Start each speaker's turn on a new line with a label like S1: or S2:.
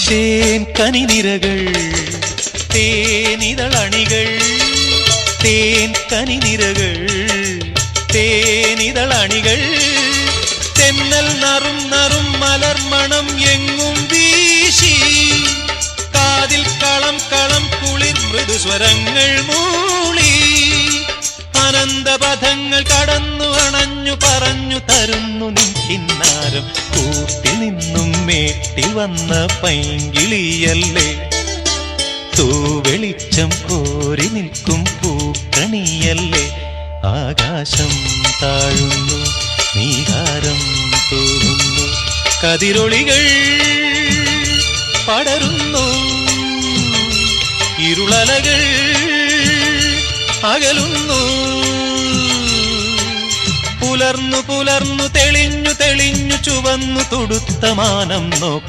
S1: തേൻ കനിനിരകൾ തേനിതളണികൾ തേൻ കനിനിരകൾ തേനിതളണികൾ തെന്നൽ നറും നറും മലർമണം എങ്ങും വീശി കാതിൽ കളം കളം കുളിർ മൃദുസ്വരങ്ങൾ മൂളി അനന്തപഥങ്ങൾ കടന്നു അണഞ്ഞു പറഞ്ഞു തരുന്നു നിൻ കിന്നാരം കൂട്ടിൽ നിന്നും മേട്ടിൽ വന്ന പൈങ്കിളിയല്ലേ തൂവെളിച്ചം കോരി നിൽക്കും പൂക്കണിയല്ലേ ആകാശം താഴുന്നു നീഹാരം തോന്നുന്നു കതിരൊളികൾ പടരുന്നു ഇരുളലകൾ അകലുന്നു പുലർന്നു പുലർന്നു തെളിഞ്ഞു തെളിഞ്ഞു ചുവന്നു തുടുത്ത മാനം നോക്കി